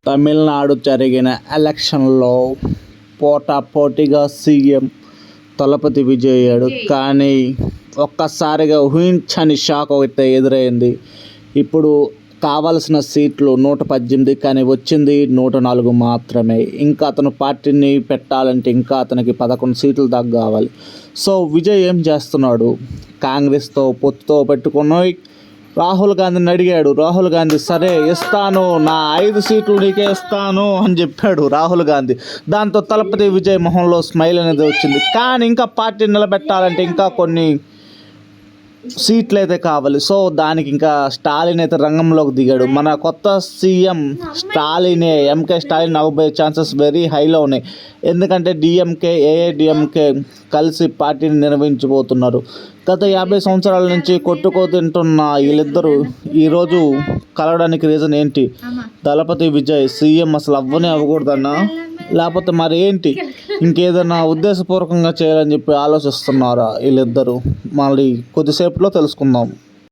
తమిళనాడు జరిగిన ఎలక్షన్లో పోటాపోటీగా సీఎం దళపతి విజయ్ అయ్యాడు. కానీ ఒక్కసారిగా ఊహించని షాక్ ఒకటి ఎదురైంది. ఇప్పుడు కావాల్సిన సీట్లు 118, కానీ వచ్చింది 104 మాత్రమే. ఇంకా అతను పార్టీని పెట్టాలంటే ఇంకా అతనికి 11 సీట్లు దాకా కావాలి. సో విజయ్ ఏం చేస్తున్నాడు, కాంగ్రెస్తో పొత్తుతో పెట్టుకుని రాహుల్ గాంధీని అడిగాడు. రాహుల్ గాంధీ సరే ఇస్తాను, నా 5 సీట్లు నీకే ఇస్తాను అని చెప్పాడు రాహుల్ గాంధీ. దాంతో దళపతి విజయ్ మొహంలో స్మైల్ అనేది వచ్చింది. కానీ ఇంకా పార్టీ నిలబెట్టాలంటే ఇంకా కొన్ని సీట్లు అయితే కావాలి. సో దానికి ఇంకా స్టాలిన్ అయితే రంగంలోకి దిగాడు. మన కొత్త సీఎం స్టాలినే, ఎంకే స్టాలిన్ అవ్వబోయే ఛాన్సెస్ వెరీ హైలో ఉన్నాయి. ఎందుకంటే డిఎంకే, ఏఐడిఎంకే కలిసి పార్టీని నిర్వహించబోతున్నారు. గత 50 సంవత్సరాల నుంచి కొట్టుకో తింటున్న వీళ్ళిద్దరూ ఈరోజు కలవడానికి రీజన్ ఏంటి? దళపతి విజయ్ సీఎం అసలు అవ్వకూడదన్నా, లేకపోతే మరి ఏంటి, ఇంకేదైనా ఉద్దేశపూర్వకంగా చేయాలని చెప్పి ఆలోచిస్తున్నారా వీళ్ళిద్దరూ? మళ్ళీ కొద్దిసేపులో తెలుసుకుందాం.